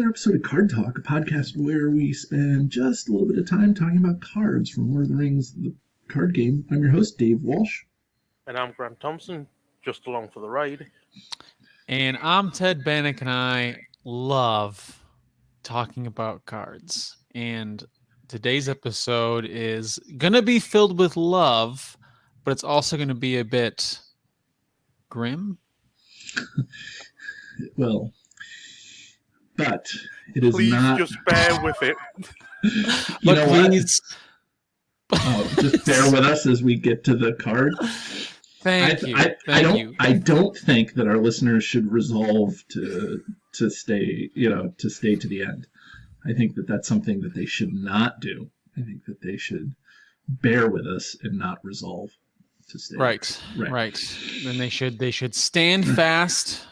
another episode of Card Talk, a podcast where we spend just a little bit of time talking about cards from Lord of the Rings, the card game. I'm your host, Dave Walsh. And I'm Grant Thompson, just along for the ride. And I'm Ted Bannock, and I love talking about cards. And today's episode is going to be filled with love, but it's also going to be a bit grim. Well, but it is Please not... just bear with it. You know please... what? Oh, just bear with us as we get to the card. Thank you. I don't think that our listeners should resolve to stay, to stay to the end. I think that that's something that they should not do. I think that they should bear with us and not resolve to stay. Right. Then they should stand fast,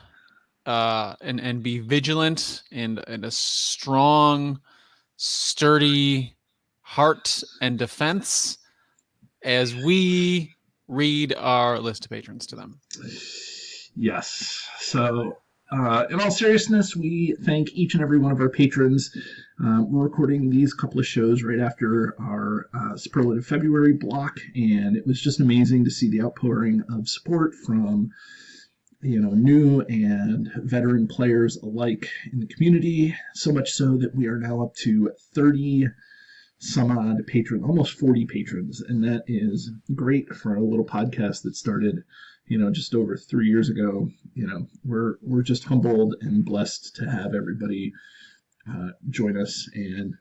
and be vigilant and a strong, sturdy heart and defense as we read our list of patrons to them. Yes. So, in all seriousness, we thank each and every one of our patrons. We're recording these couple of shows right after our Superlative February block, and it was just amazing to see the outpouring of support from new and veteran players alike in the community. So much so that we are now up to 30 some odd patrons, almost 40 patrons, and that is great for a little podcast that started, just over 3 years ago. We're just humbled and blessed to have everybody join us, and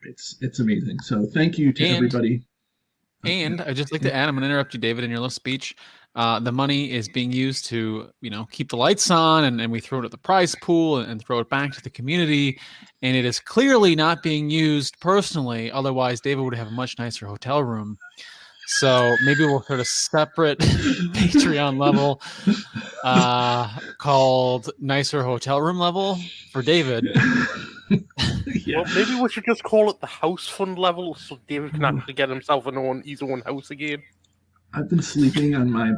it's amazing. So thank you to everybody. And I'd just like to add, I'm going to interrupt you, David, in your little speech. The money is being used to, keep the lights on, and we throw it at the prize pool and throw it back to the community. And it is clearly not being used personally. Otherwise, David would have a much nicer hotel room. So maybe we'll start a separate Patreon level called Nicer Hotel Room Level for David. Yeah. Well, maybe we should just call it the house fund level so David can actually get himself his own house again. I've been sleeping on my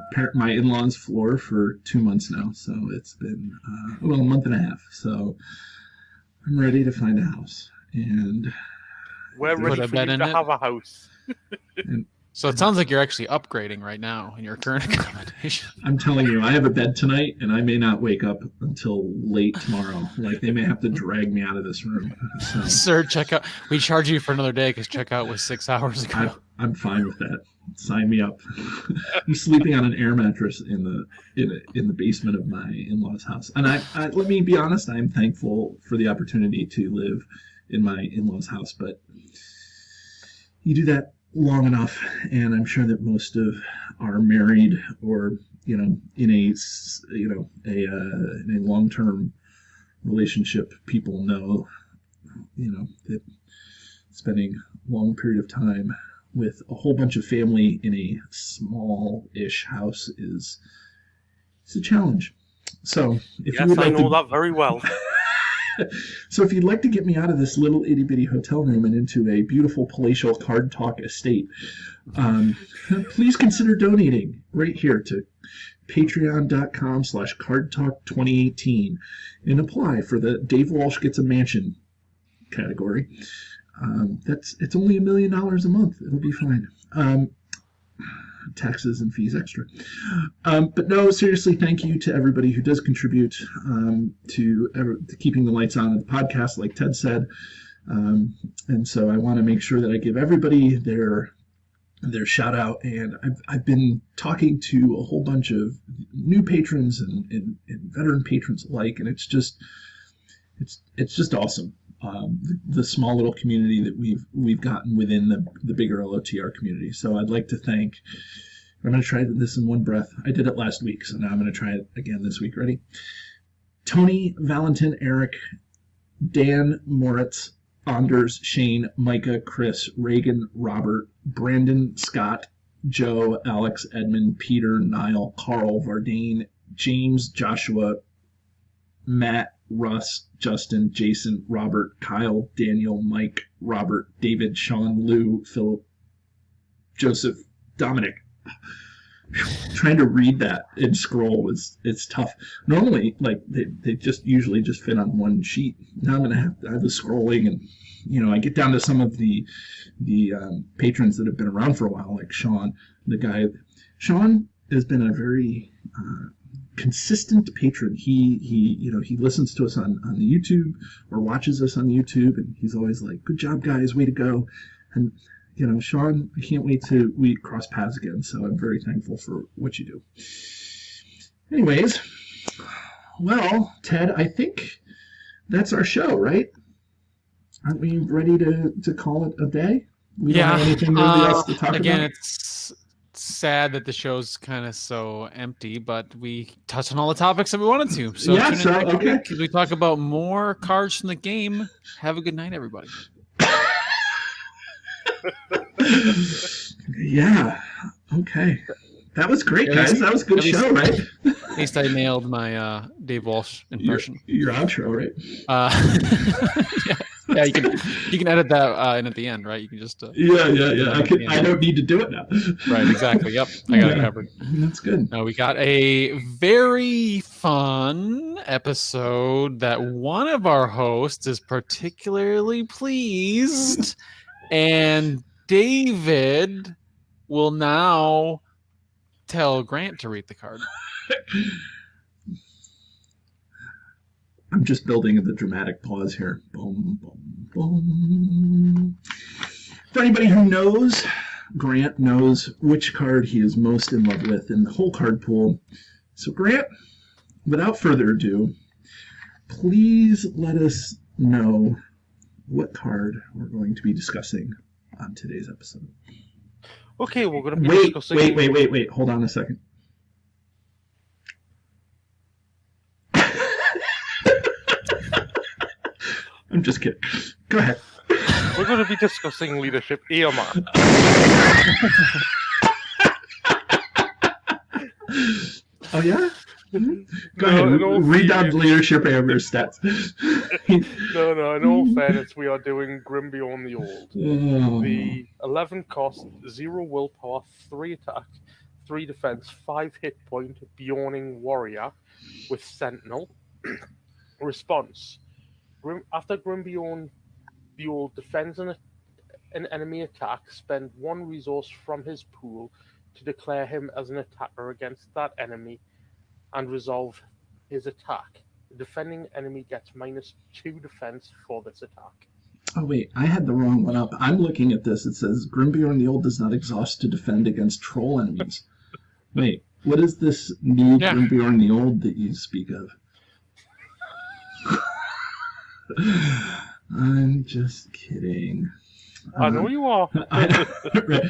in-laws' floor for 2 months now, so it's been a month and a half. So I'm ready to find a house, and we're ready for you to have a house. So it sounds like you're actually upgrading right now in your current accommodation. I'm telling you, I have a bed tonight, and I may not wake up until late tomorrow. Like, they may have to drag me out of this room. So. Sir, checkout. We charge you for another day because checkout was 6 hours ago. I'm fine with that. Sign me up. I'm sleeping on an air mattress in the basement of my in-laws' house. And I let me be honest, I'm thankful for the opportunity to live in my in-laws' house, but you do that long enough, and I'm sure that most of our married or in a long-term relationship people know that spending a long period of time with a whole bunch of family in a small-ish house is a challenge. So if you would like I know that very well. So if you'd like to get me out of this little itty-bitty hotel room and into a beautiful palatial Card Talk estate, please consider donating right here to patreon.com/cardtalk2018 and apply for the Dave Walsh Gets a Mansion category. It's only $1 million a month. It'll be fine. Taxes and fees extra. But no, seriously, thank you to everybody who does contribute to keeping the lights on in the podcast, like Ted said. And so I want to make sure that I give everybody their shout out. And I've been talking to a whole bunch of new patrons and veteran patrons alike, and it's just awesome. The small little community that we've gotten within the bigger LOTR community. So I'd like to thank. I'm going to try this in one breath. I did it last week, so now I'm going to try it again this week. Ready? Tony, Valentin, Eric, Dan, Moritz, Anders, Shane, Micah, Chris, Reagan, Robert, Brandon, Scott, Joe, Alex, Edmund, Peter, Niall, Carl, Vardane, James, Joshua, Matt, Russ, Justin, Jason, Robert, Kyle, Daniel, Mike, Robert, David, Sean, Lou, Philip, Joseph, Dominic, trying to read that and scroll it's tough. Normally, like they just usually just fit on one sheet. Now I'm gonna I was scrolling, and I get down to some of the patrons that have been around for a while, like Sean, Sean has been a very consistent patron. He listens to us on the YouTube or watches us on YouTube, and he's always like, "Good job, guys, way to go." And Sean, I can't wait till we cross paths again. So I'm very thankful for what you do. Anyways, well, Ted, I think that's our show, right? Aren't we ready to call it a day? We don't have anything really else to talk about. Again, it's sad that the show's kind of so empty, but we touched on all the topics that we wanted to. So yeah, tune in next week as we talk about more cards from the game. Have a good night, everybody. Yeah. Okay. That was great, guys. That was a good show, right? At least I nailed my Dave Walsh impression. Your outro, right? Yeah, you can edit that in at the end, right? You can just yeah. I don't need to do it now. Right, exactly. Yep, I got it covered. That's good. Now we got a very fun episode that one of our hosts is particularly pleased, and David will now tell Grant to read the card. I'm just building the dramatic pause here. Boom, boom, boom. For anybody who knows, Grant knows which card he is most in love with in the whole card pool. So Grant, without further ado, please let us know what card we're going to be discussing on today's episode. Okay, we're going to be discussing... Wait. Hold on a second. I'm just kidding. Go ahead. We're going to be discussing leadership EMR. Oh, yeah? Go ahead. Read down leadership AMR stats. No, in all fairness, we are doing Grimbeorn the Old. Oh. The 11 cost, 0 willpower, 3 attack, 3 defense, 5 hit point, Bjorning warrior with Sentinel. Response. After Grimbeorn the Old defends an enemy attack, spend 1 resource from his pool to declare him as an attacker against that enemy and resolve his attack. The defending enemy gets -2 defense for this attack. Oh, wait, I had the wrong one up. I'm looking at this. It says Grimbeorn the Old does not exhaust to defend against troll enemies. Wait, what is this new Grimbeorn the Old that you speak of? I'm just kidding. I know you are. Right.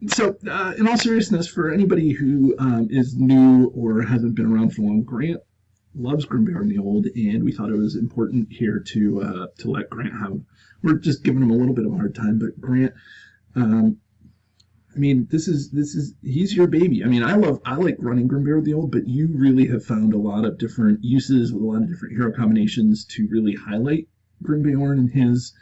So, in all seriousness, for anybody who is new or hasn't been around for long, Grant loves Grimbeorn the Old, and we thought it was important here to let Grant have. We're just giving him a little bit of a hard time, but Grant, I mean, this is he's your baby. I mean, I like running Grimbeorn the Old, but you really have found a lot of different uses with a lot of different hero combinations to really highlight Grimbeorn and his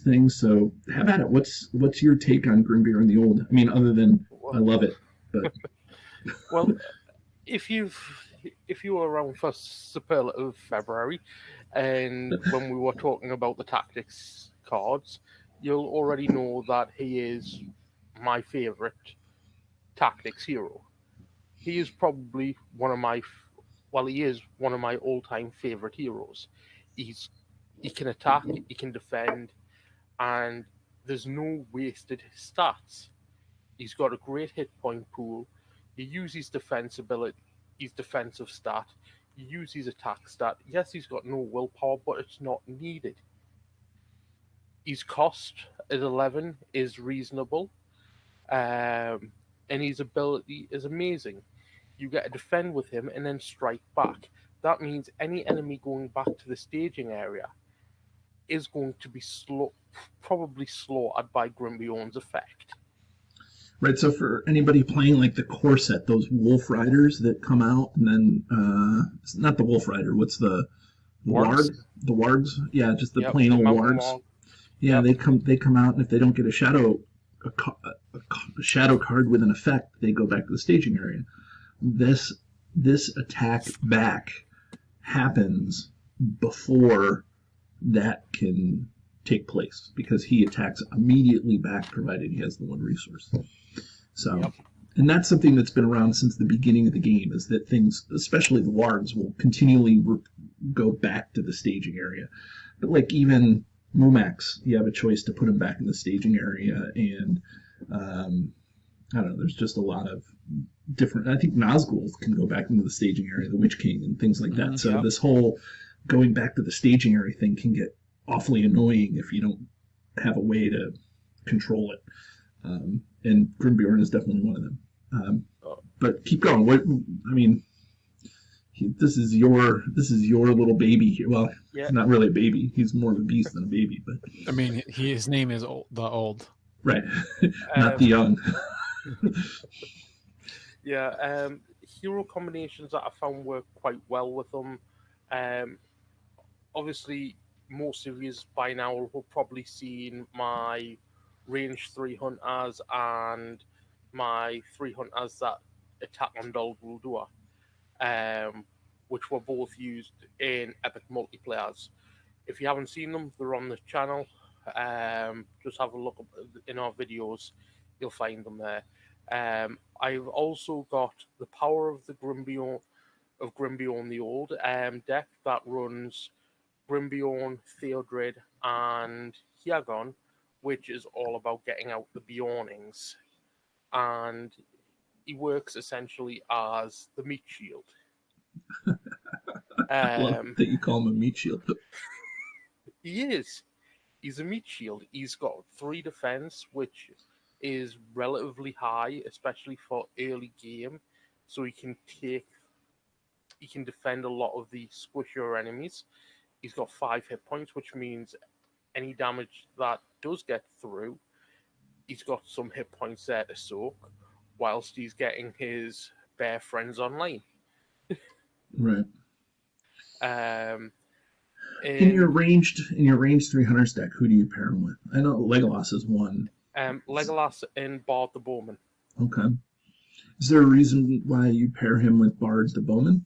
things. So have at it. What's your take on Grimbeorn the Old? I mean, other than I love it, but well, if you were around for Superlative February, and when we were talking about the tactics cards, you'll already know that he is my favorite tactics hero. He is probably one of my all-time favorite heroes. He can attack, he can defend, and there's no wasted stats. He's got a great hit point pool. He uses defense ability, his defensive stat. He uses attack stat. Yes, he's got no willpower, but it's not needed. His cost at 11 is reasonable. And his ability is amazing. You get to defend with him and then strike back. That means any enemy going back to the staging area is going to be probably slaughtered by Grimbeorn's effect. Right, so for anybody playing like the core set, those Wolf Riders that come out, and then it's not the Wolf Rider. What's the Wargs? The Wargs, yeah, just the plain old Wargs. Yeah, they come out, and if they don't get a a shadow card with an effect, they go back to the staging area. This attack back happens before that can take place because he attacks immediately back, provided he has the one resource. So, Yep. and that's something that's been around since the beginning of the game, is that things, especially the wargs, will continually go back to the staging area. But like even Mumax, you have a choice to put him back in the staging area, and I don't know, there's just a lot of different, I think Nazgul can go back into the staging area, the Witch King and things like that. So this whole going back to the staging area thing can get awfully annoying if you don't have a way to control it. And Grimbeorn is definitely one of them. But keep going. This is your little baby here. Well, not really a baby. He's more of a beast than a baby. But I mean, his name is the Old. Right, not the young. Hero combinations that I found work quite well with them. Obviously, most of you by now will probably seen my range 3 hunters and my 3 hunters that attack on Dol Guldur, which were both used in epic multiplayers. If you haven't seen them, they're on the channel. Just have a look in our videos, you'll find them there. I've also got the power of the Grimbeorn the Old deck that runs Grimbeorn, Theodred, and Hiagon, which is all about getting out the Bjornings. And he works essentially as the meat shield. I love that you call him a meat shield. He is. He's a meat shield. He's got 3 defense, which is relatively high, especially for early game. So he can defend a lot of the squishier enemies. He's got 5 hit points, which means any damage that does get through, he's got some hit points there to soak, whilst he's getting his bear friends online. Right. In your ranged 300s deck, who do you pair him with? I know Legolas is one. Legolas and Bard the Bowman. Okay. Is there a reason why you pair him with Bard the Bowman?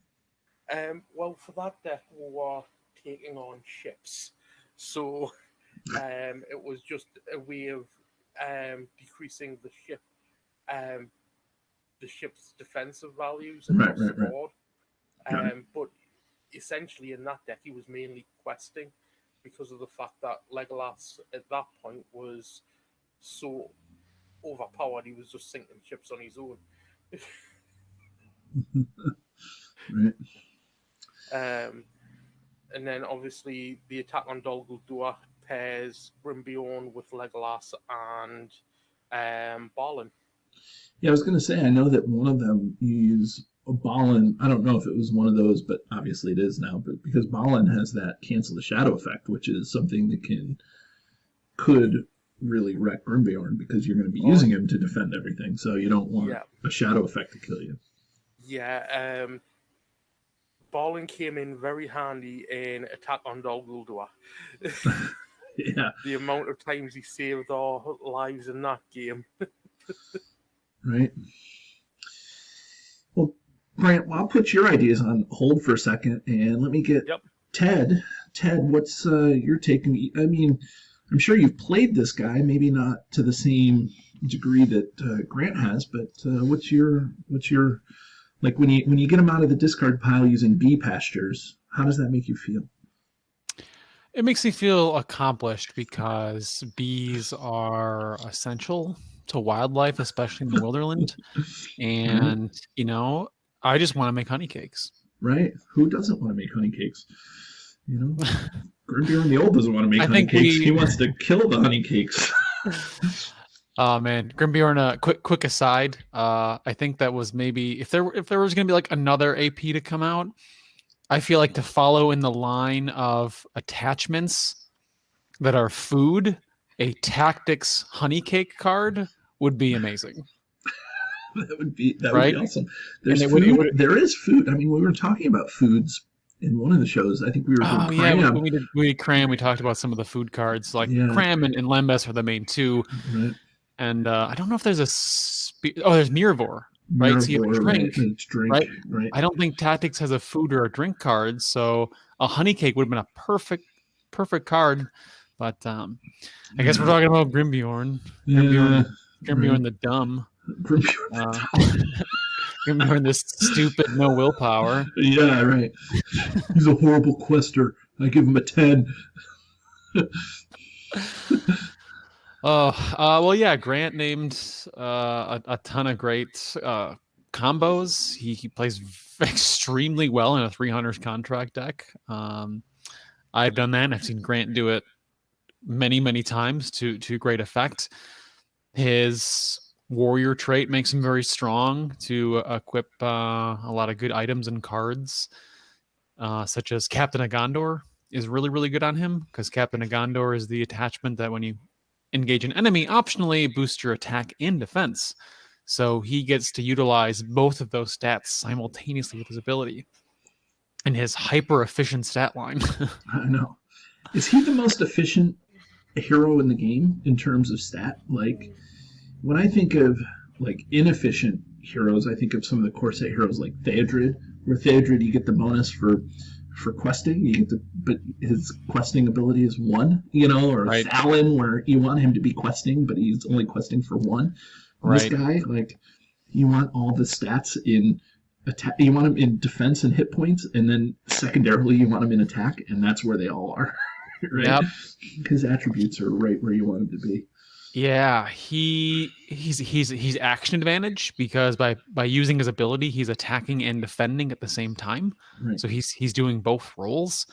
Well, for that deck, we were taking on ships, so it was just a way of decreasing the ship's defensive values across the board. But essentially, in that deck, he was mainly questing because of the fact that Legolas at that point was so overpowered, he was just sinking ships on his own. Right. And then obviously the attack on Dol Guldur pairs Grimbeorn with Legolas and Balin. Yeah, I was going to say, I know that one of them you use a Balin. I don't know if it was one of those, but obviously it is now. But because Balin has that cancel the shadow effect, which is something that could really wreck Grimbeorn, because you're going to be using him to defend everything. So you don't want a shadow effect to kill you. Yeah. Balin came in very handy in Attack on Dol Guldur. Yeah. The amount of times he saved our lives in that game. Right. Well, Brant, I'll put your ideas on hold for a second, and let me get Ted. Ted, what's your take? I mean, I'm sure you've played this guy, maybe not to the same degree that Grant has, but what's your like when you get him out of the discard pile using bee pastures? How does that make you feel? It makes me feel accomplished because bees are essential to wildlife, especially in the Wilderland. And, I just want to make honey cakes. Right? Who doesn't want to make honey cakes? Grimbeorn the Old doesn't want to make honey cakes. He wants to kill the honey cakes. Oh man, Grimbeorn. Quick aside. I think that was maybe if there was going to be like another AP to come out, I feel like to follow in the line of attachments that are food, a tactics honey cake card would be amazing. That would be awesome. There is food. I mean, we were talking about foods in one of the shows. I think we were doing Cram. Yeah, when we did Cram, we talked about some of the food cards. Like Cram and Lembas are the main two. Right. And I don't know if there's there's Mirror, right? So you have a drink, right? It's drink, right? I don't think Tactics has a food or a drink card, so a honey cake would have been a perfect card. But I guess we're talking about Grimbeorn. Grimbeorn the dumb. Grimbeorn this stupid, no willpower. Yeah, right. He's a horrible quester. I give him a 10. Well, yeah. Grant named a ton of great combos. He plays extremely well in a 300's contract deck. I've done that, and I've seen Grant do it many times to great effect. His warrior trait makes him very strong to equip a lot of good items and cards, such as Captain of Gondor is really good on him, because Captain of Gondor is the attachment that when you engage an enemy, optionally boost your attack and defense. So he gets to utilize both of those stats simultaneously with his ability and his hyper efficient stat line. I know. Is he the most efficient hero in the game in terms of stat? Like, when I think of like inefficient heroes, I think of some of the core set heroes like Theodred, where Theodred you get the bonus for questing, but his questing ability is 1, or right. Thalon, where you want him to be questing, but he's only questing for 1. Right. This guy, like, you want all the stats in attack, you want him in defense and hit points, and then secondarily you want him in attack, and that's where they all are. Right? Yep. His attributes are right where you want him to be. Yeah, he's action advantage, because by using his ability, he's attacking and defending at the same time. Right. So he's doing both roles.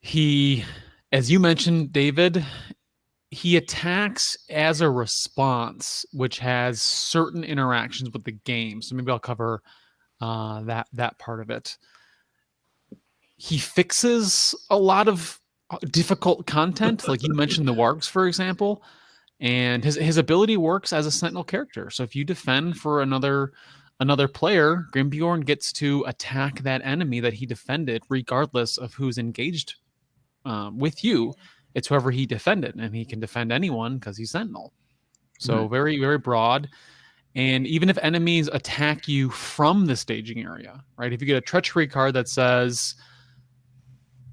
He, as you mentioned, David, he attacks as a response, which has certain interactions with the game. So maybe I'll cover that part of it. He fixes a lot of difficult content, like you mentioned the wargs, for example, and his ability works as a sentinel character. So if you defend for another player, Grimbeorn gets to attack that enemy that he defended, regardless of who's engaged with you. It's whoever he defended, and he can defend anyone because he's sentinel. So very broad. And even if enemies attack you from the staging area, right? If you get a treachery card that says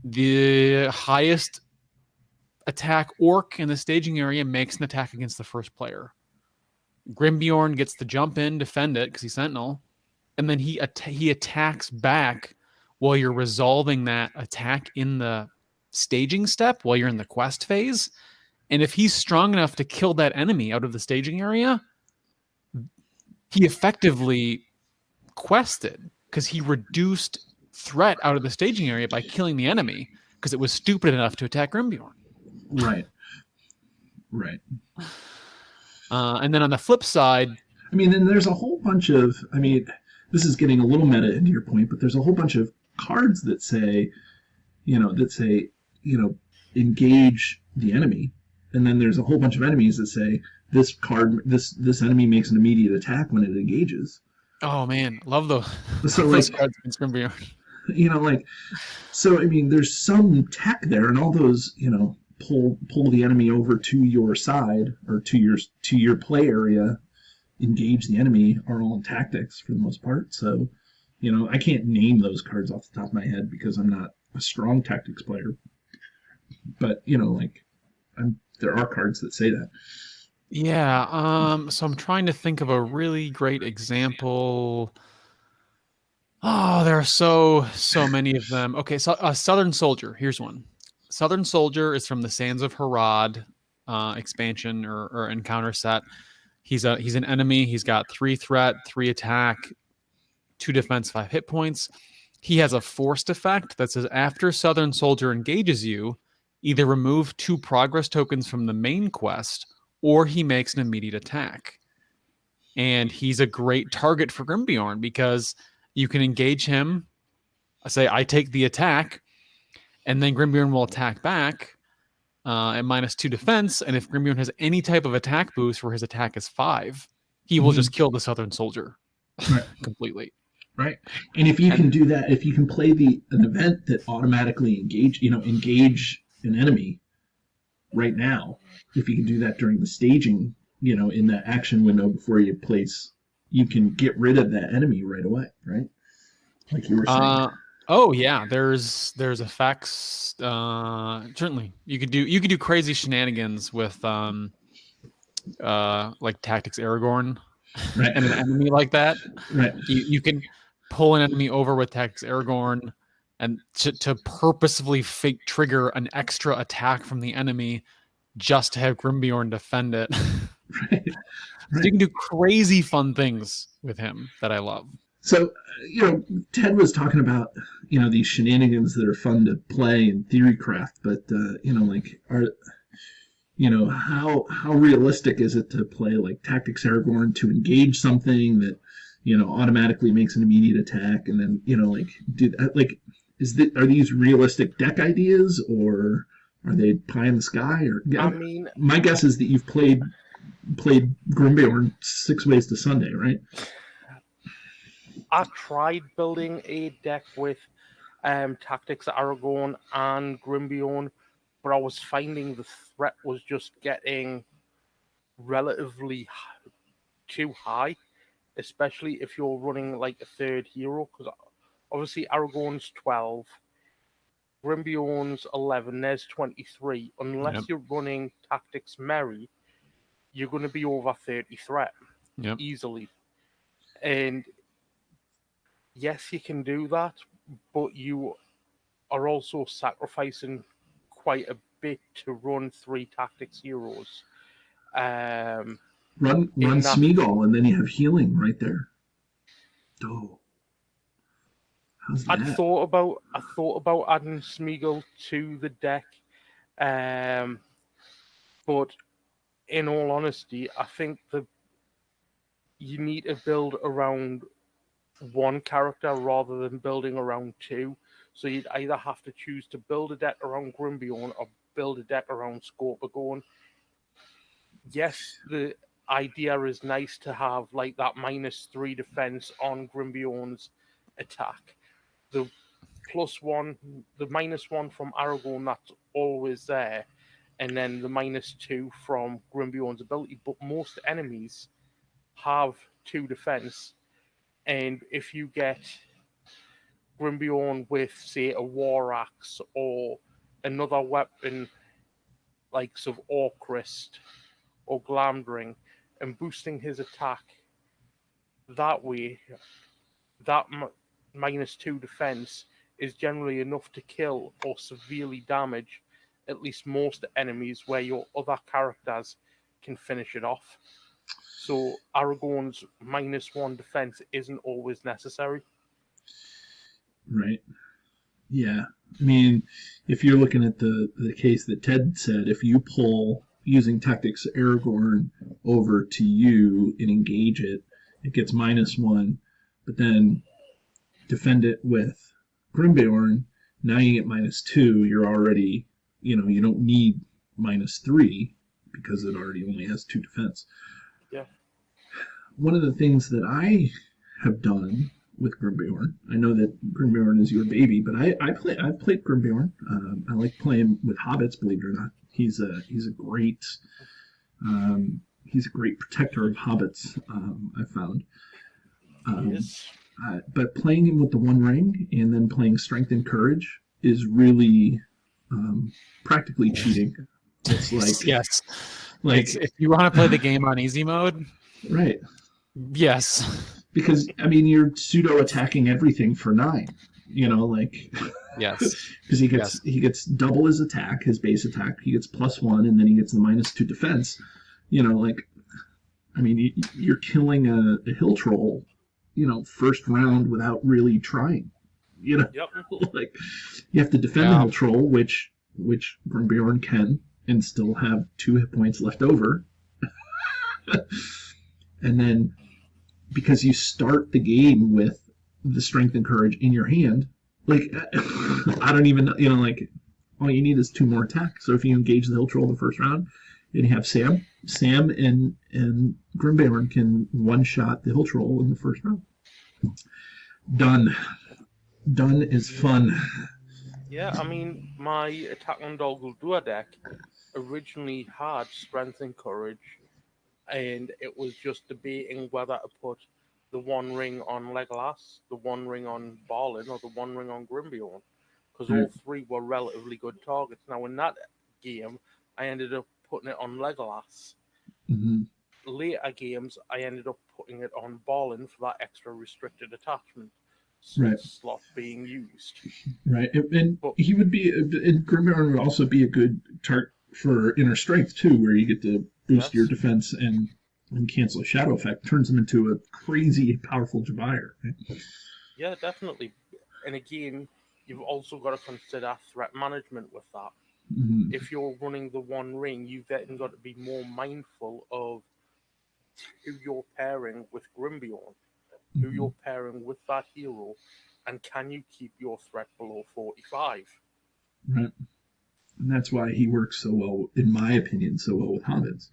the highest attack orc in the staging area makes an attack against the first player, Grimbeorn gets to jump in, defend it because he's sentinel, and then he attacks back while you're resolving that attack in the staging step while you're in the quest phase. And if he's strong enough to kill that enemy out of the staging area, he effectively quested, because he reduced threat out of the staging area by killing the enemy, because it was stupid enough to attack Grimbeorn. Right. And then on the flip side, then there's a whole bunch of, this is getting a little meta into your point, but there's a whole bunch of cards that say, engage the enemy, and then there's a whole bunch of enemies that say this enemy makes an immediate attack when it engages. Oh man, love those. So those cards against Grimbeorn. There's some tech there, and all those, pull the enemy over to your side or to your play area, engage the enemy, are all in tactics for the most part. So, I can't name those cards off the top of my head because I'm not a strong tactics player. But there are cards that say that. Yeah. So I'm trying to think of a really great example. Oh, there are so many of them. Okay, so Southern Soldier. Here's one. Southern Soldier is from the Sands of Harad expansion or encounter set. He's an enemy. He's got 3 threat, 3 attack, 2 defense, 5 hit points. He has a forced effect that says after Southern Soldier engages you, either remove 2 progress tokens from the main quest, or he makes an immediate attack. And he's a great target for Grimbeorn, because you can engage him, say, I take the attack, and then Grimbeorn will attack back at -2 defense, and if Grimbeorn has any type of attack boost where his attack is 5, he will just kill the Southern Soldier completely. Right. And if you can do that, if you can play an event that automatically engage an enemy, right now. If you can do that during the staging, in the action window before you place, you can get rid of that enemy right away, right? Like you were saying. Oh yeah, there's effects. Certainly, you could do crazy shenanigans with like Tactics Aragorn Right. and an enemy like that. Right. You can pull an enemy over with Tactics Aragorn and to purposefully fake trigger an extra attack from the enemy just to have Grimbeorn defend it. Right. So you can do crazy fun things with him that I love. So, Ted was talking about, these shenanigans that are fun to play in Theorycraft, but, how realistic is it to play like Tactics Aragorn to engage something that, automatically makes an immediate attack, and then, are these realistic deck ideas, or are they pie in the sky? Or I mean, my guess is that you've played Grimbeorn 6 Ways to Sunday, right? I tried building a deck with Tactics Aragorn and Grimbeorn, but I was finding the threat was just getting relatively too high, especially if you're running like a third hero, because obviously Aragorn's 12, Grimbeorn's 11, there's 23. Unless you're running Tactics Merry, you're going to be over 30 threat easily. And yes, you can do that, but you are also sacrificing quite a bit to run 3 Tactics heroes. Run Smeagol, and then you have healing right there. Oh, how's that? I thought about adding Smeagol to the deck, but in all honesty, I think that you need to build around one character rather than building around 2. So you'd either have to choose to build a deck around Grimbeorn or build a deck around Scorpagorn. Yes, the idea is nice to have like that -3 defense on Grimbeorn's attack. The +1, the -1 from Aragorn, that's always there, and then the -2 from Grimbeorn's ability. But most enemies have 2 defense, and if you get Grimbeorn with, say, a war axe or another weapon like of Orcrist or Glamdring, and boosting his attack that way, that -2 defense is generally enough to kill or severely damage at least most enemies where your other characters can finish it off. So Aragorn's -1 defense isn't always necessary. Right. Yeah. I mean, if you're looking at the case that Ted said, if you pull using Tactics Aragorn over to you and engage it, it gets -1, but then defend it with Grimbeorn, now you get -2, you're already, you don't need -3 because it already only has 2 defense. Yeah. One of the things that I have done with Grimbeorn, I know that Grimbeorn is your baby, but I've played Grimbeorn. I like playing with hobbits, believe it or not. He's a great protector of hobbits. I found. Yes. But playing him with the One Ring and then playing Strength and Courage is really practically cheating. It's like if you want to play the game on easy mode, right? Yes, because I mean you're pseudo attacking everything for 9. Yes, because he gets double his attack, his base attack. He gets +1, and then he gets the -2 defense. I mean, you're killing a hill troll, first round without really trying. Yep. You have to defend the hill troll, which Grimbeorn can, and still have 2 hit points left over. And then, because you start the game with the Strength and Courage in your hand, I don't even know, all you need is 2 more attacks. So if you engage the hill troll the first round, and you have Sam and Grimbeorn can one-shot the hill troll in the first round. Done is fun. Yeah, I mean, my Attack on Dol Guldur deck originally had Strength and Courage, and it was just debating whether to put the One Ring on Legolas, the One Ring on Balin, or the One Ring on Grimbeorn, because all Right. three were relatively good targets. Now, in that game, I ended up putting it on Legolas. Hmm. Later games, I ended up putting it on Balin for that extra restricted attachment Right. slot being used. Right. And But he would be, and Grimbeorn would also be a good target for inner strength too, where you get to boost your yes, defense and cancel a shadow effect. Turns him into a crazy powerful Jabire. Right? yeah, definitely. And again, you've also got to consider threat management with that. Hmm. If you're running the One Ring, you've then got to be more mindful of who you're pairing with Grimbeorn, who Hmm. you're pairing with that hero, and can you keep your threat below 45? Right. And that's why he works so well, in my opinion, so well with hobbits.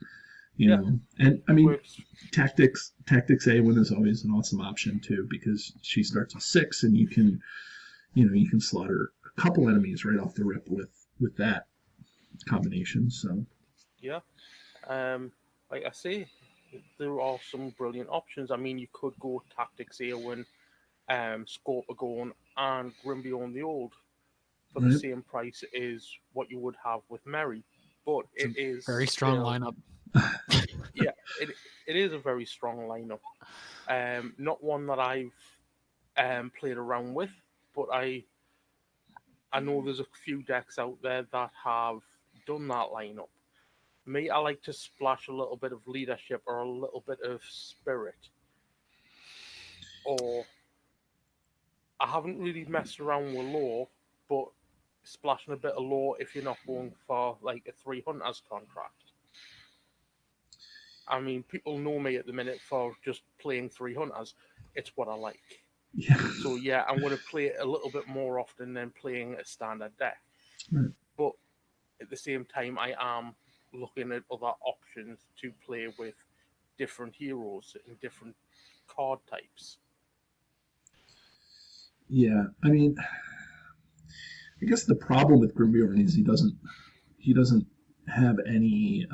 You Yeah, know, and I he mean, works. tactics A1 is always an awesome option too, because she starts with 6, and you can slaughter a couple enemies right off the rip with that combination. So Yeah, um, like I say, there are some brilliant options. I mean, you could go Tactics Eowyn, Scorpagorn, and Grimbeorn the Old for the right. same price as what you would have with Merry, but It's a it is very strong still, lineup. yeah, it is a very strong lineup. Not one that I've played around with, but I know there's a few decks out there that have done that lineup. Me, I like to splash a little bit of leadership or a little bit of spirit, or I haven't really messed around with lore, but splashing a bit of lore if you're not going for like a 3 hunters contract. I mean, people know me at the minute for just playing 3 hunters. It's what I like. Yeah. So yeah, I'm going to play it a little bit more often than playing a standard deck. Right. But at the same time, I am looking at other options to play with different heroes and different card types. Yeah. I mean, I guess the problem with Grimbeorn is he doesn't have any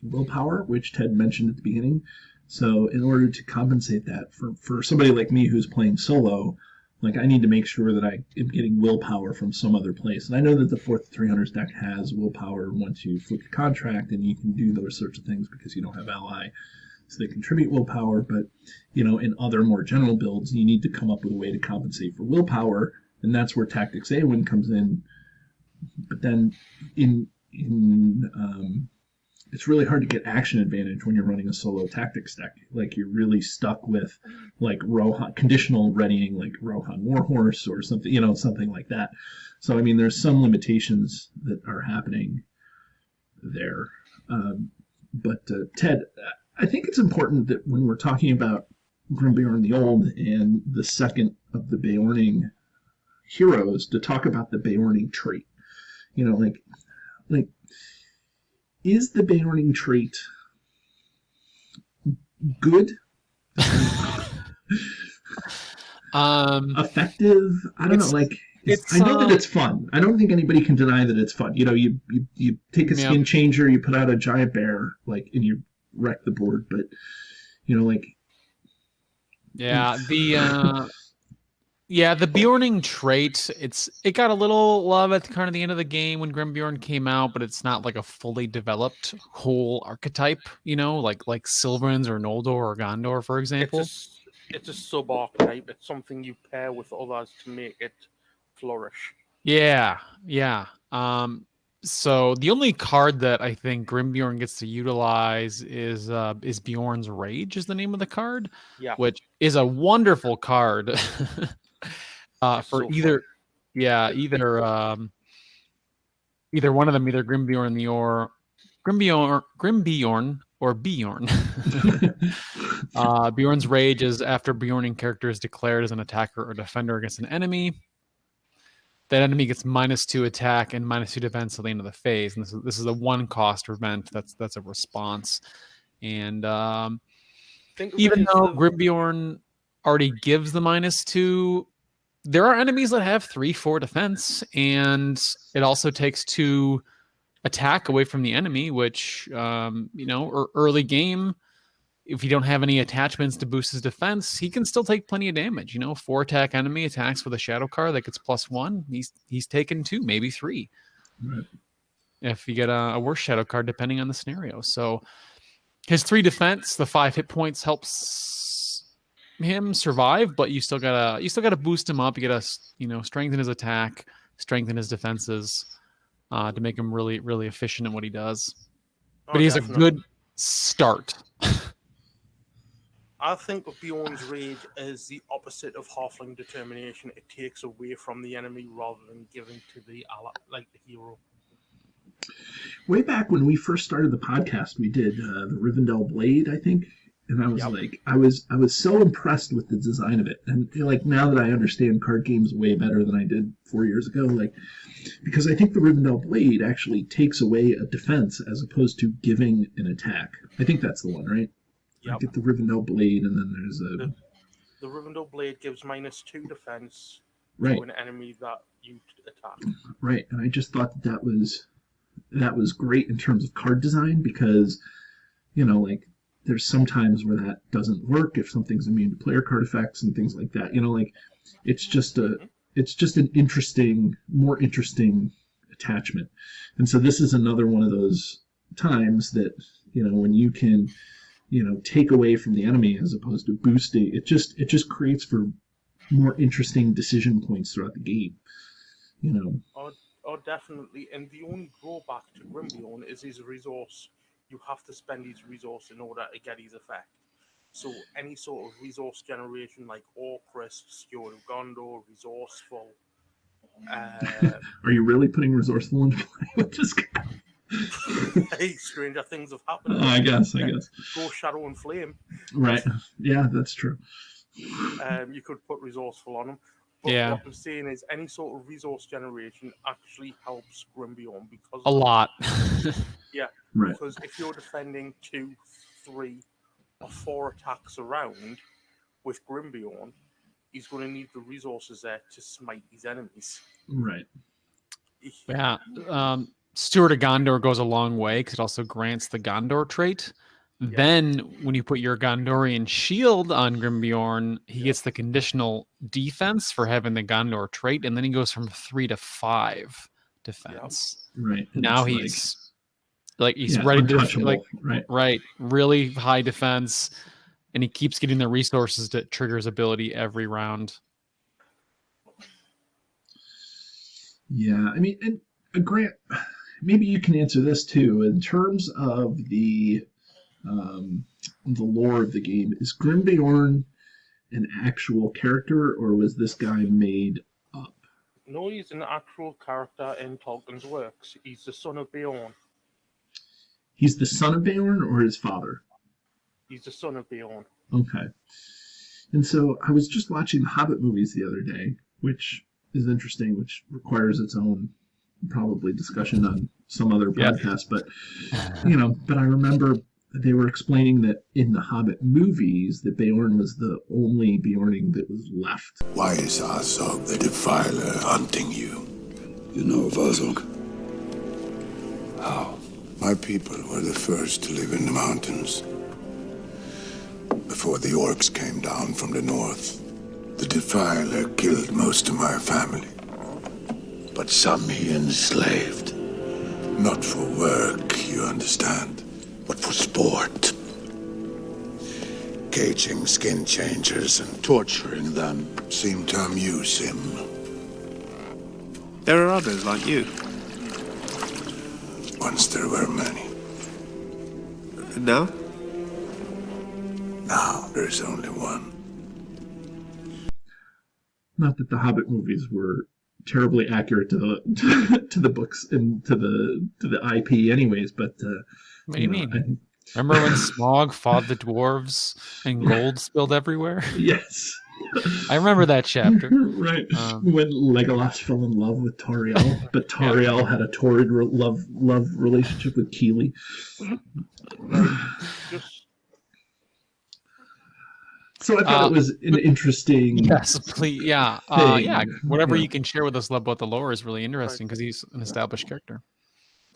willpower, which Ted mentioned at the beginning. So in order to compensate that for somebody like me who's playing solo, like I need to make sure that I am getting willpower from some other place. And I know that the fourth 300s deck has willpower once you flip your contract, and you can do those sorts of things because you don't have ally. So they contribute willpower, but in other more general builds, you need to come up with a way to compensate for willpower, and that's where Tactics A1 comes in. But then in it's really hard to get action advantage when you're running a solo tactics deck. Like you're really stuck with like Rohan conditional readying, like Rohan Warhorse or something, something like that. So I mean, there's some limitations that are happening there. But Ted, I think it's important that when we're talking about Grimbeorn the Old and the second of the Beorning heroes, to talk about the Beorning trait. Like is the Beorning trait good? Effective? I don't know. It's Like, it's I know that it's fun. I don't think anybody can deny that it's fun. You take a yeah. skin changer, you put out a giant bear, like, and you wreck the board. But like, Yeah, the Bjorning trait, it got a little love at kind of the end of the game when Grimbeorn came out, but it's not like a fully developed whole archetype, like Sylvan's or Noldor or Gondor, for It's a example. it's a sub archetype. It's something you pair with others to make it flourish. Yeah, yeah. So the only card that I think Grimbeorn gets to utilize is Bjorn's Rage is the name of the card, Yeah, which is a wonderful card. it's For so fun. either one of them, either Grimbeorn or Bjorn. Bjorn's Rage is after Bjorning character is declared as an attacker or defender against an enemy. That enemy gets -2 attack and -2 defense at the end of the phase. And this is a 1-cost event. That's a response. And Think of it even as though the Grimbeorn already gives the -2, there are enemies that have 3-4 defense, and it also takes 2 attack away from the enemy, which early game, if you don't have any attachments to boost his defense, he can still take plenty of damage. 4 attack enemy attacks with a shadow card that gets +1. He's taken 2, maybe 3. Right. If you get a worse shadow card, depending on the scenario. So his 3 defense, the 5 hit points helps him survive, but you still gotta boost him up. You gotta strengthen his attack, strengthen his defenses to make him really, really efficient in what he does. But he has a good start. I think Bjorn's Rage is the opposite of Halfling Determination. It takes away from the enemy rather than giving to the ally, like the hero. Way back when we first started the podcast, we did the Rivendell Blade, I think, and I was I was so impressed with the design of it, and like now that I understand card games way better than I did 4 years ago, like because I think the Rivendell Blade actually takes away a defense as opposed to giving an attack. I think that's the one, right? Yep. I get the Rivendell Blade, and then there's the Rivendell Blade gives -2 defense right. to an enemy that you attack. Right, and I just thought that was great in terms of card design because, like there's sometimes where that doesn't work if something's immune to player card effects and things like that. Like it's just an more interesting attachment, and so this is another one of those times that when you can take away from the enemy as opposed to boosting, it just creates for more interesting decision points throughout the game. Oh, definitely. And the only drawback to Grimbeorn is his resource. You have to spend his resource in order to get his effect. So any sort of resource generation like Orchrist, Steward of Gondor, Resourceful. Are you really putting Resourceful into play with this guy? Hey, stranger things have happened. I guess. Go Shadow and Flame. Right. Yeah, that's true. You could put Resourceful on him. But what I'm saying is any sort of resource generation actually helps Grimbeorn because a lot. Yeah. Right. Because if you're defending 2, 3, or 4 attacks around with Grimbeorn, he's going to need the resources there to smite his enemies. Right. Yeah. Steward of Gondor goes a long way because it also grants the Gondor trait. Yeah. Then when you put your Gondorian shield on Grimbeorn, he gets the conditional defense for having the Gondor trait, and then he goes from 3 to 5 defense. Right. Now he's ready to right, really high defense, and he keeps getting the resources to trigger his ability every round. Yeah, I mean, and Grant, maybe you can answer this too. In terms of the lore of the game, is Grimbeorn an actual character, or was this guy made up? No, he's an actual character in Tolkien's works. He's the son of Bjorn. He's the son of Bjorn, or his father? He's the son of Bjorn. Okay. And so I was just watching the Hobbit movies the other day, which is interesting, which requires its own probably discussion on some other podcast. But but I remember they were explaining that in the Hobbit movies that Bjorn was the only Bjorning that was left. Why is Azog the Defiler hunting you? You know of Azog? How? My people were the first to live in the mountains. Before the orcs came down from the north, the Defiler killed most of my family. But some he enslaved. Not for work, you understand, but for sport. Caging skin changers and torturing them seemed to amuse him. There are others like you. Once there were many. And now? Now there's only one. Not that the Hobbit movies were terribly accurate to the to the books and to the IP, anyways. But what do you mean? Remember when Smaug fought the dwarves and gold spilled everywhere? Yes. I remember that chapter. Right. When Legolas fell in love with Tauriel, but Tauriel had a torrid love relationship with Keely. So I thought it was an interesting Yes, please. Yeah. thing. Yeah. Whatever Yeah. you can share with us about the lore is really interesting because he's an established character.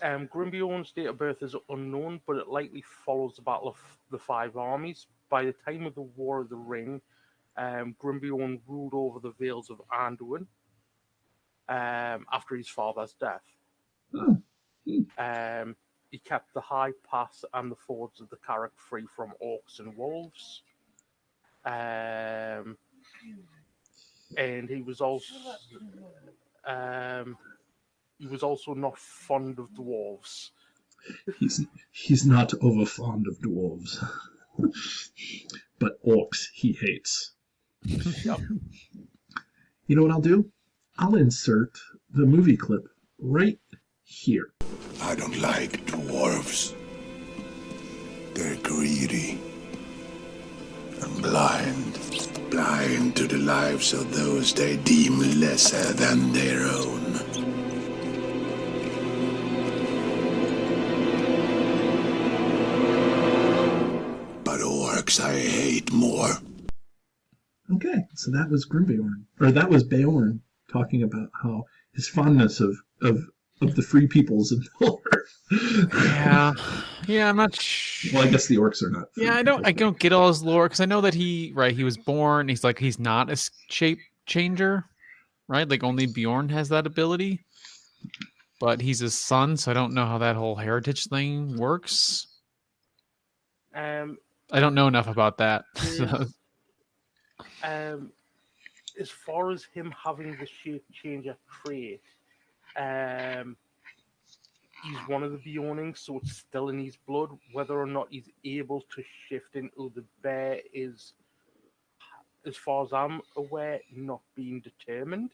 Grimbeorn's date of birth is unknown, but it likely follows the Battle of the Five Armies. By the time of the War of the Ring, Grimbeorn ruled over the Vales of Anduin after his father's death. Oh. He kept the High Pass and the fords of the Carrick free from orcs and wolves. And he was also not fond of dwarves. He's not over fond of dwarves, but orcs he hates. Yep. You know what I'll do? I'll insert the movie clip right here. I don't like dwarves. They're greedy and blind. Blind to the lives of those they deem lesser than their own. But orcs I hate more. Okay, so that was Grimbeorn, or that was Bjorn talking about how his fondness of the free peoples of Middle-earth. Yeah, I'm not sure. Well, I guess the orcs are not. Yeah, I don't get all his lore because I know that he was born. He's not a shape changer, right? Like only Bjorn has that ability, but he's his son, so I don't know how that whole heritage thing works. I don't know enough about that. So. As far as him having the shape changer trait, he's one of the Bjornings, so it's still in his blood. Whether or not he's able to shift into the bear is, as far as I'm aware, not being determined.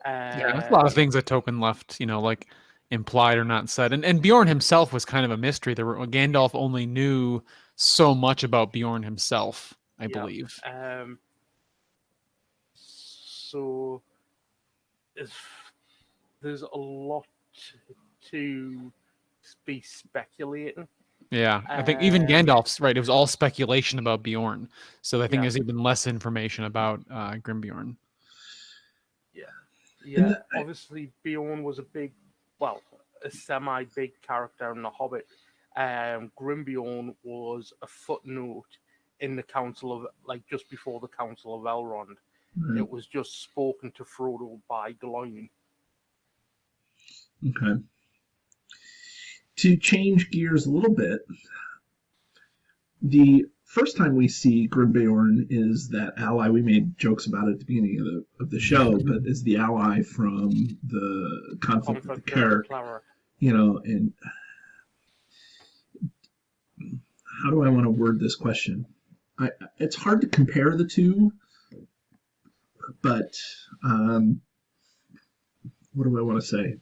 Yeah, there's a lot of things that Tolkien left, like implied or not said. And Bjorn himself was kind of a mystery. Gandalf only knew so much about Bjorn himself, I believe. So there's a lot to be speculating. Yeah, I think even Gandalf's right. It was all speculation about Bjorn, so I think there's even less information about Grimbeorn. Yeah. Obviously, Bjorn was a semi-big character in The Hobbit. Grimbeorn was a footnote in the Council of, just before the Council of Elrond. Right. It was just spoken to Frodo by Gloin. Okay. To change gears a little bit, the first time we see Grimbeorn is that ally we made jokes about at the beginning of the show, but is the ally from the conflict of the Carrick. And how do I want to word this question? It's hard to compare the two, but what do I want to say?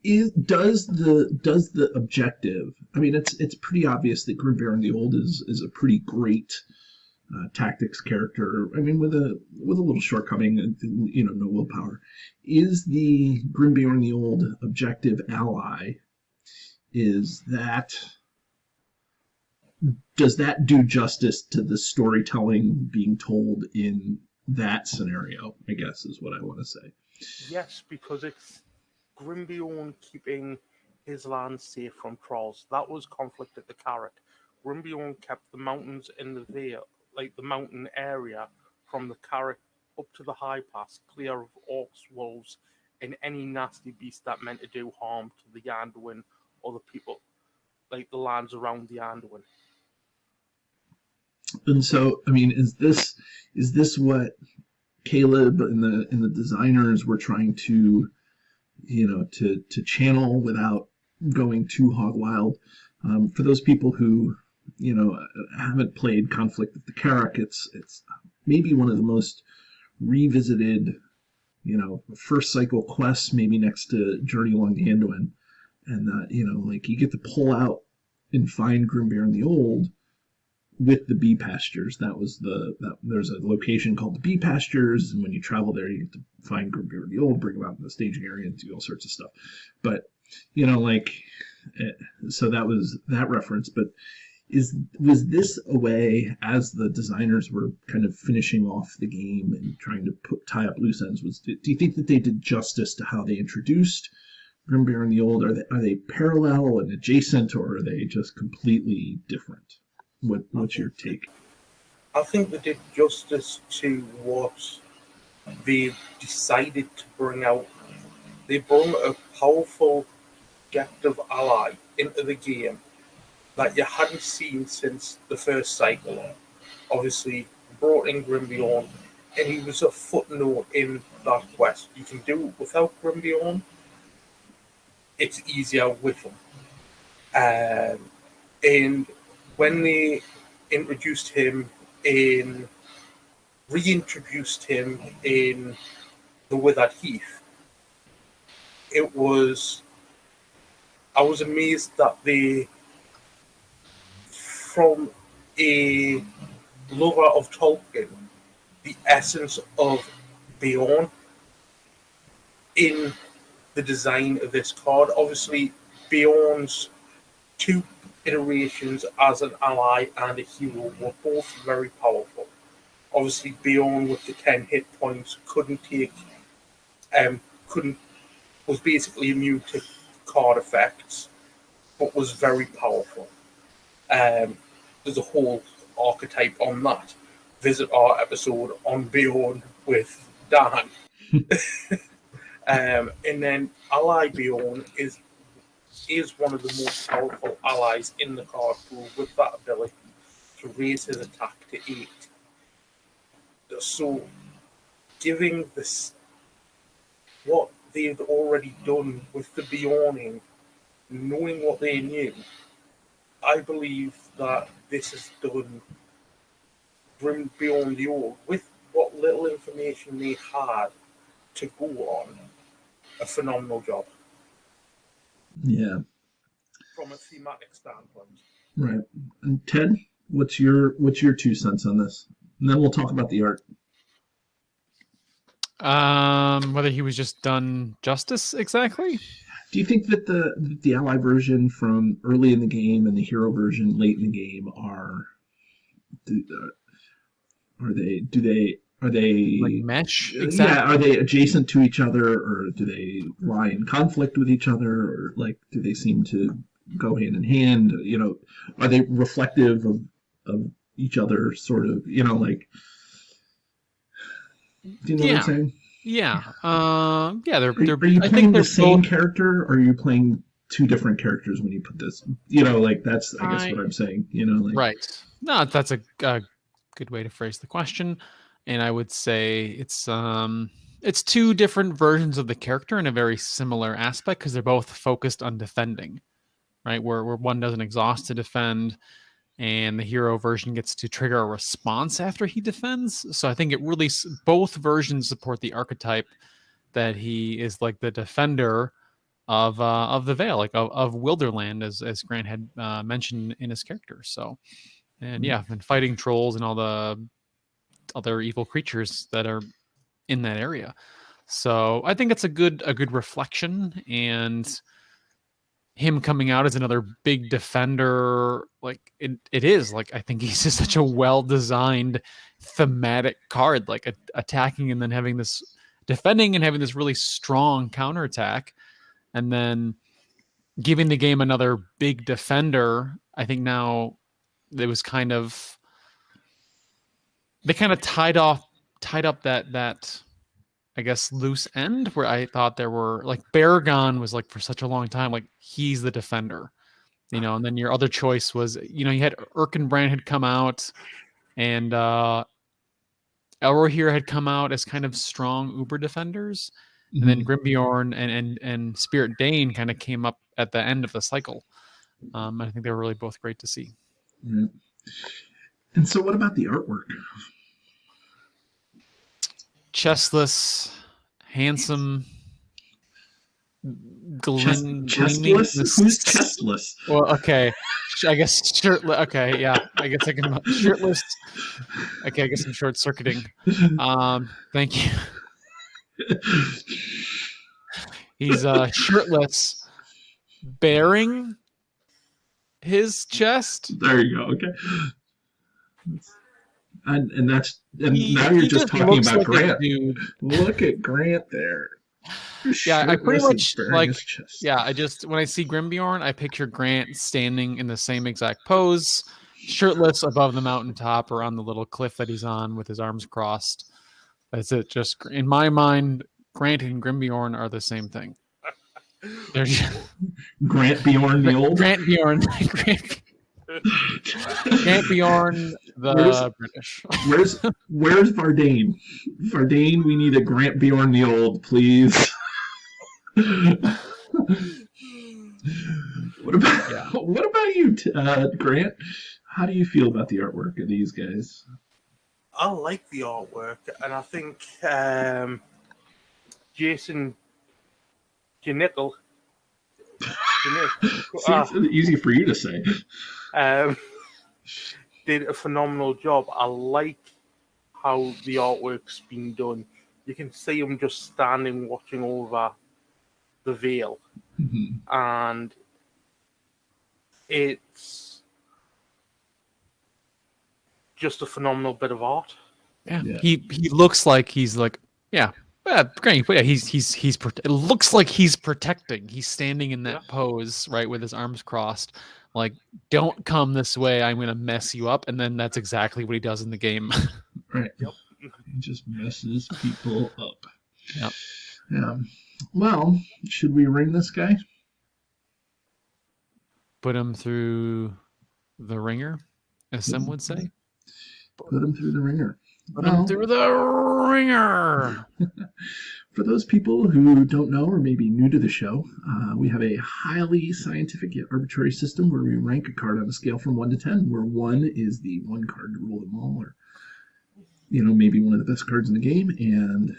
Does the objective? I mean, it's pretty obvious that Grimbeorn the Old is a pretty great tactics character. I mean, with a little shortcoming, no willpower. Is the Grimbeorn the Old objective ally? Does that do justice to the storytelling being told in that scenario? I guess is what I want to say. Yes, because it's Grimbeorn keeping his land safe from trolls. That was conflict at the Carrick. Grimbeorn kept the mountains in the Vale, the mountain area from the Carrick up to the High Pass, clear of orcs, wolves, and any nasty beast that meant to do harm to the Anduin or the people, the lands around the Anduin. And so, I mean, is this what Caleb and the designers were trying to, to channel without going too hog wild? For those people who, haven't played Conflict of the Carrick, it's maybe one of the most revisited, first cycle quests, maybe next to Journey Along the Anduin, and you get to pull out and find Grimbeorn the Old with the bee pastures. There's a location called the bee pastures, and when you travel there, you get to find Grimbeorn the Old, bring him out in the staging area, and do all sorts of stuff. But so that was that reference. But Was this a way, as the designers were kind of finishing off the game and trying to tie up loose ends, do you think that they did justice to how they introduced Grimbeorn the Old? Are they parallel and adjacent, or are they just completely different? What's your take? I think they did justice to what they decided to bring out. They brought a powerful captive ally into the game that you hadn't seen since the first cycle. Obviously, brought in Grimbeorn, and he was a footnote in that quest. You can do it without Grimbeorn. It's easier with him. And when they reintroduced him in the Withered Heath, I was amazed that they, from a lover of Tolkien, the essence of Bjorn in the design of this card. Obviously, Bjorn's two iterations as an ally and a hero were both very powerful. Obviously, Bjorn with the 10 hit points was basically immune to card effects, but was very powerful. There's a whole archetype on that. Visit our episode on Bjorn with Dan. And then Ally Bjorn is one of the most powerful allies in the card pool, with that ability to raise his attack to 8. So, giving this what they'd already done with the Bjorning, knowing what they knew, I believe that this has done Grimbeorn the Old, with what little information they had to go on, a phenomenal job. Yeah. From a thematic standpoint. Right. And Ted, what's your 2 cents on this? And then we'll talk about the art. Whether he was just done justice exactly? Do you think that the ally version from early in the game and the hero version late in the game are they Like mesh? Yeah, Exactly. are they adjacent to each other, or do they lie in conflict with each other, or do they seem to go hand in hand? Are they reflective of each other, sort of? Do you know what I'm saying? Yeah. They're. Are you playing the same character, or are you playing 2 different characters when you put this? That's I guess what I'm saying. Right. No, that's a good way to phrase the question, and I would say it's 2 different versions of the character in a very similar aspect, because they're both focused on defending, right? Where one doesn't exhaust to defend, and the hero version gets to trigger a response after he defends. So I think it really, both versions support the archetype that he is like the defender of the Vale, like of Wilderland, as Grant had mentioned in his character. So, and and fighting trolls and all the other evil creatures that are in that area. So I think it's a good reflection, and him coming out as another big defender, like it is, like, I think he's just such a well-designed thematic card, like attacking and then having this defending and having this really strong counterattack, and then giving the game another big defender. I think now it was they kind of tied up that I guess loose end, where I thought there were, like, Baragon was, like, for such a long time, like, he's the defender, and then your other choice was, you had Erkenbrand had come out, and Elrohir had come out as kind of strong uber defenders, and then Grimbeorn and Spirit Dane kind of came up at the end of the cycle. I think they were really both great to see. Yeah. And so what about the artwork? Chestless, handsome, chestless? Who's chestless? Well, okay. I guess shirtless. Okay, yeah. I guess I can shirtless. Okay, I guess I'm short circuiting. Thank you. He's shirtless, bearing his chest. There you go. Okay. And now you're He just talking looks about like a Grant. dude. Look at Grant there. Yeah, I pretty Shirtless and much baring like. his chest. Yeah, I just when I see Grimbeorn, I picture Grant standing in the same exact pose, shirtless above the mountaintop or on the little cliff that he's on with his arms crossed. That's it. Just in my mind, Grant and Grimbeorn are the same thing. They're just, Grant Bjorn the Old. Grant Bjorn, Grant Bjorn the British. Where's Vardane? Vardane, we need a Grant Bjorn the Old, please. What about you, Grant? How do you feel about the artwork of these guys? I like the artwork, and I think Jason Janickel. See, it's easy for you to say. Did a phenomenal job. I like how the artwork's been done. You can see him just standing watching over the veil, and it's just a phenomenal bit of art. Yeah. He looks like he's like great. But yeah, it looks like he's protecting. He's standing in that pose, right, with his arms crossed. Like, don't come this way. I'm gonna mess you up, and then that's exactly what he does in the game. Right. Yep. He just messes people up. Yep. Yeah. Well, should we ring this guy? Put him through the ringer, as some would say. Put him through the ringer. Put him through the ringer. For those people who don't know or maybe new to the show, we have a highly scientific yet arbitrary system where we rank a card on a scale from 1 to 10, where 1 is the one card to rule them all, or maybe one of the best cards in the game, and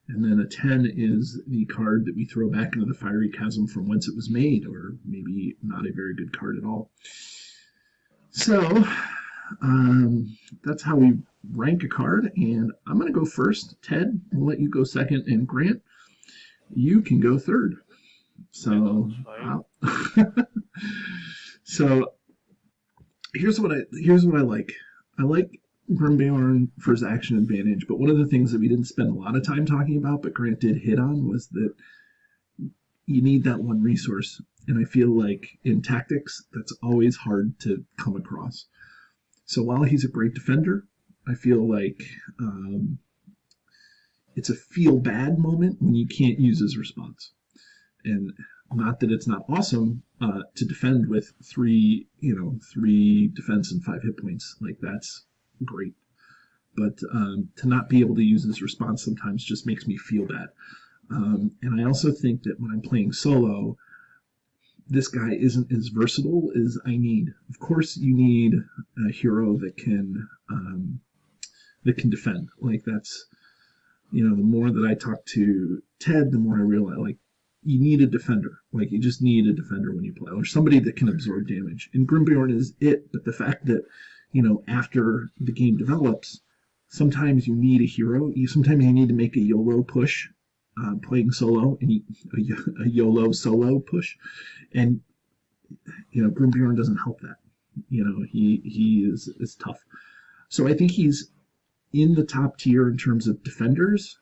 then a 10 is the card that we throw back into the fiery chasm from whence it was made, or maybe not a very good card at all. So that's how we rank a card, and I'm going to go first. Ted, we'll let you go second, and Grant, you can go third. So, so here's what I like. I like Grimbeorn for his action advantage, but one of the things that we didn't spend a lot of time talking about, but Grant did hit on, was that you need that one resource. And I feel like in tactics, that's always hard to come across. So while he's a great defender, I feel like it's a feel bad moment when you can't use his response. And not that it's not awesome to defend with three defense and 5 hit points. Like, that's great. But to not be able to use his response sometimes just makes me feel bad. And I also think that when I'm playing solo, this guy isn't as versatile as I need. Of course, you need a hero that can defend. Like, that's, the more that I talk to Ted, the more I realize, like, you need a defender. Like, you just need a defender when you play, or somebody that can absorb damage. And Grimbeorn is it, but the fact that, after the game develops, sometimes you need a hero. Sometimes you need to make a YOLO push. Playing solo, and a YOLO solo push, and Grimbeorn doesn't help that. He is tough. So I think he's in the top tier in terms of defenders,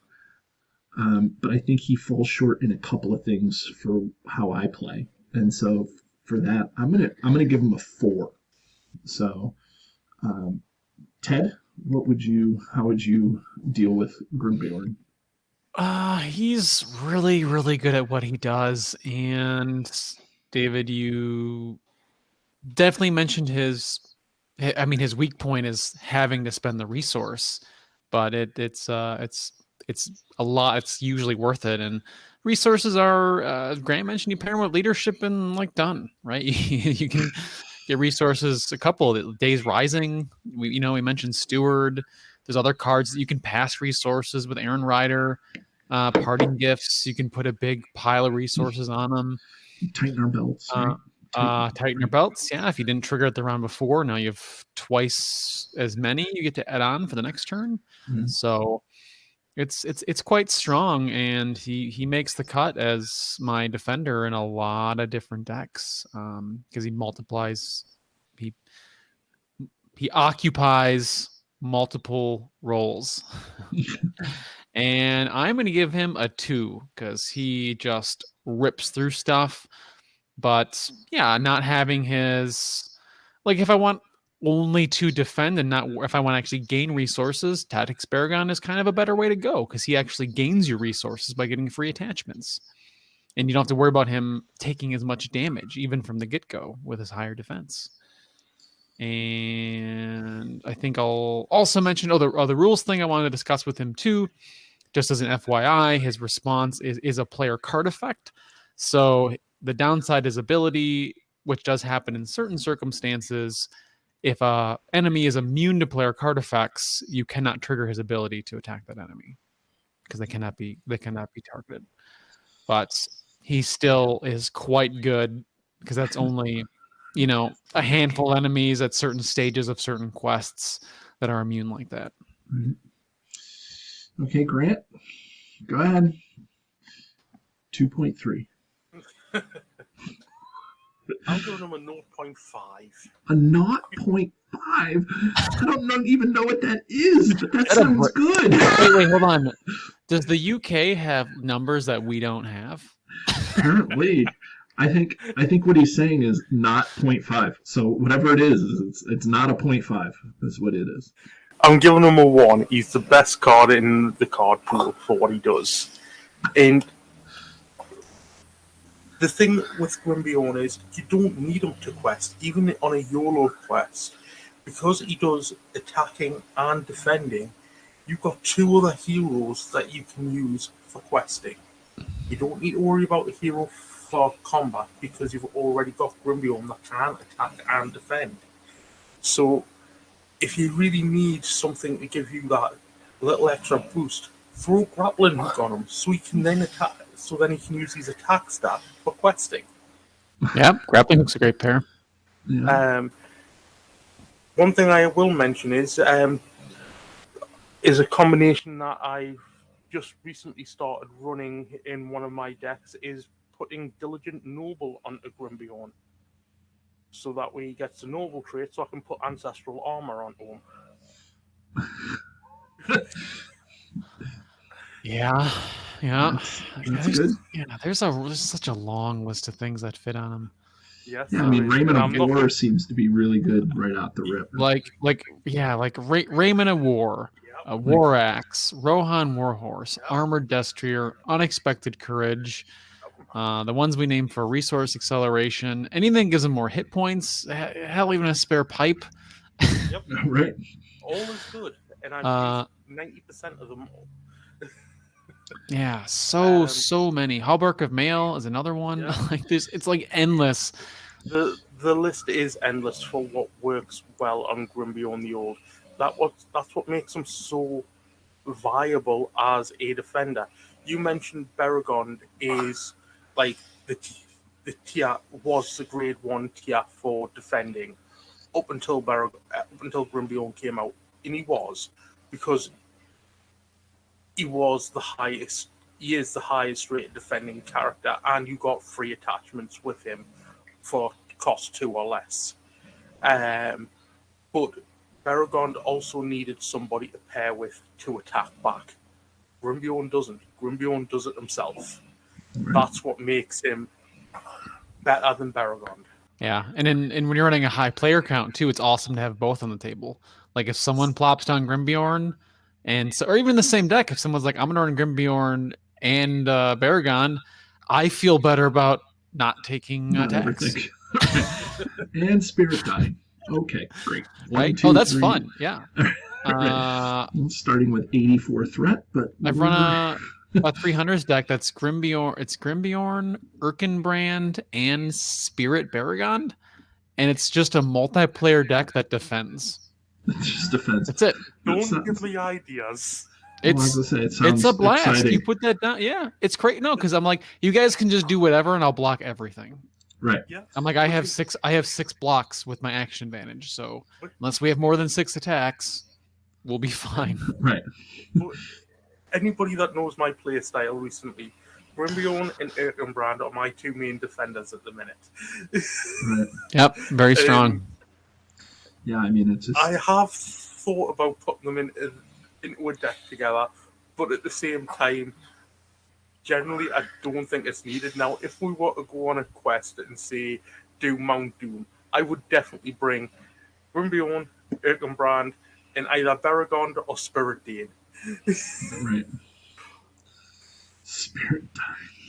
but I think he falls short in a couple of things for how I play, and so for that, I'm gonna give him a 4. So, Ted, how would you deal with Grimbeorn? He's really, really good at what he does. And David, you definitely mentioned his weak point is having to spend the resource, but it's a lot. It's usually worth it. And resources are, Grant mentioned, you pair them with leadership and done, right? You can get resources, a couple of Days Rising. We mentioned Steward. There's other cards that you can pass resources with. Aaron Rider, parting gifts. You can put a big pile of resources on them. Tighten our belts. Right? Tighten your belts. Yeah, if you didn't trigger it the round before, now you have twice as many you get to add on for the next turn. Mm-hmm. So it's quite strong, and he makes the cut as my defender in a lot of different decks because he multiplies, he occupies multiple roles. And I'm going to give him a 2 because he just rips through stuff. But yeah, not having his, like, if I want only to defend and not if I want to actually gain resources, Tactics Baragon is kind of a better way to go because he actually gains your resources by getting free attachments. And you don't have to worry about him taking as much damage, even from the get-go, with his higher defense. And I think I'll also mention the rules thing I wanted to discuss with him too. Just as an FYI, his response is a player card effect. So the downside is ability, which does happen in certain circumstances. If a enemy is immune to player card effects, you cannot trigger his ability to attack that enemy because they cannot be targeted. But he still is quite good because that's only, a handful of enemies at certain stages of certain quests that are immune like that. Okay, Grant, go ahead. 2.3. I'm giving him a 0.5. A 0.5? I don't even know what that is, but that sounds good. Wait, hold on. Does the UK have numbers that we don't have? Apparently. I think what he's saying is not 0.5. So whatever it is, it's not a 0.5. That's what it is. I'm giving him a 1. He's the best card in the card pool for what he does. And the thing with Grimbeorn is you don't need him to quest, even on a YOLO quest. Because he does attacking and defending, you've got 2 other heroes that you can use for questing. You don't need to worry about a hero for combat because you've already got Grimbeorn that can attack and defend. So if you really need something to give you that little extra boost, throw grappling hook on him so he can then attack. So then he can use his attack stat for questing. Yeah, grappling hook's a great pair. Yeah. One thing I will mention is a combination that I just recently started running in one of my decks is putting Diligent Noble onto Grimbeorn. So that way he gets a noble trait, so I can put ancestral armor onto him. Yeah. That's good. Yeah, there's such a long list of things that fit on him. Yes, Yeah, I mean, Raymond of War seems to be really good right out the rip. Like Raymond of War, War Axe, Rohan Warhorse, Armored Destrier, Unexpected Courage, the ones we named for resource acceleration, anything gives them more hit points, hell, even a spare pipe. Yep. Right. All is good, and I've used 90% of them all. Yeah, so many. Hauberk of Mail is another one. Yeah. Like it's like endless. The list is endless for what works well on Grimbeorn the Old. That's what makes him so viable as a defender. You mentioned Baragon is like the tier was the grade 1 tier for defending up until Grimbeorn came out, and he was because he was the highest. He is the highest rated defending character, and you got free attachments with him for cost 2 or less. But Baragon also needed somebody to pair with to attack back. Grimbeorn doesn't. Grimbeorn does it himself. Right. That's what makes him better than Baragon. Yeah, and when you're running a high player count too, it's awesome to have both on the table. Like if someone plops down Grimbeorn, or even the same deck, if someone's like, I'm gonna run Grimbeorn and Baragon, I feel better about not taking Not attacks. everything. And Spirit Dying. Okay, great. Right? 1, 2, That's 3. fun. Yeah. Right. Starting with 84 threat, but I've run a 300s deck that's Grimbeorn. It's Grimbeorn, Erkenbrand, and Spirit Baragon, and it's just a multiplayer deck that defends. It's just defense. That's it. Don't give me ideas. It's a blast. Exciting. You put that down. Yeah, it's great. No, because I'm like, you guys can just do whatever, and I'll block everything. Right. Yeah. I'm like, I have 6 blocks with my action advantage. So unless we have more than 6 attacks, we'll be fine. Right. Anybody that knows my play style recently, Grimbeorn and Erkenbrand are my two main defenders at the minute. Right. Yep, very strong. Yeah, I mean, it's just... I have thought about putting them into a deck together, but at the same time, generally, I don't think it's needed. Now, if we were to go on a quest and say, do Mount Doom, I would definitely bring Grimbeorn, Erkenbrand, and either Beregond or Spirit Dane. Right. Spirit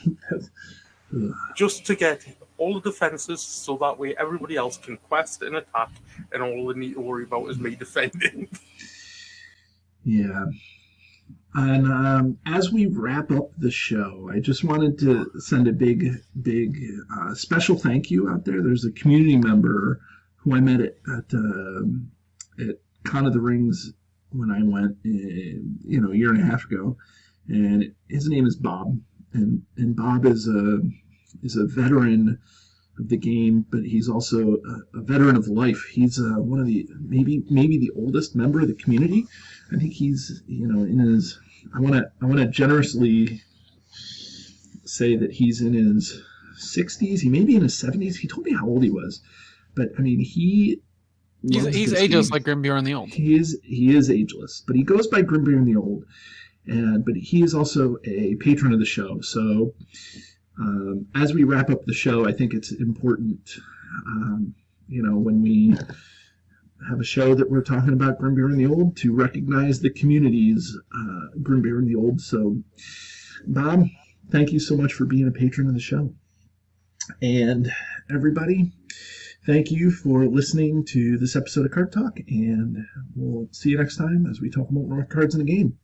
Dane. Just to get all the defenses, so that way everybody else can quest and attack, and all they need to worry about is me defending. Yeah. And as we wrap up the show, I just wanted to send a big special thank you out there. There's a community member who I met at Con of the Rings when I went, a year and a half ago, and his name is Bob, and Bob is a veteran of the game, but he's also a veteran of life. He's one of the maybe the oldest member of the community. I think he's in his. I want to generously say that he's in his 60s. He may be in his 70s. He told me how old he was, but I mean he's ageless like Grimbeorn the Old. He is ageless, but he goes by Grimbeorn the Old, but he is also a patron of the show. So as we wrap up the show, I think it's important, when we have a show that we're talking about Grimbeorn the Old, to recognize the community's Grimbeorn the Old. So, Bob, thank you so much for being a patron of the show. And everybody, thank you for listening to this episode of Card Talk, and we'll see you next time as we talk about more cards in the game.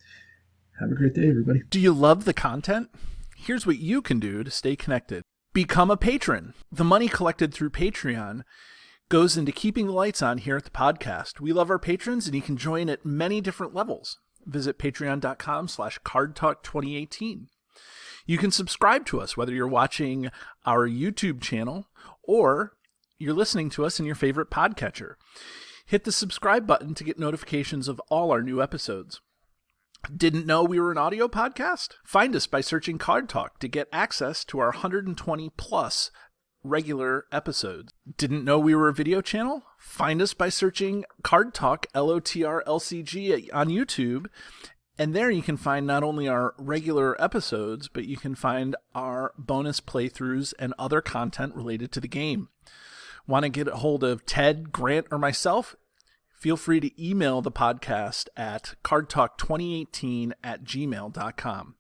Have a great day, everybody. Do you love the content? Here's what you can do to stay connected. Become a patron. The money collected through Patreon goes into keeping the lights on here at the podcast. We love our patrons, and you can join at many different levels. Visit patreon.com/cardtalk2018. You can subscribe to us, whether you're watching our YouTube channel or you're listening to us in your favorite podcatcher. Hit the subscribe button to get notifications of all our new episodes. Didn't know we were an audio podcast? Find us by searching Card Talk to get access to our 120 plus regular episodes. Didn't know we were a video channel? Find us by searching Card Talk LOTR LCG on YouTube, and there you can find not only our regular episodes, but you can find our bonus playthroughs and other content related to the game. Want to get a hold of Ted, Grant, or myself? Feel free to email the podcast at cardtalk2018@gmail.com.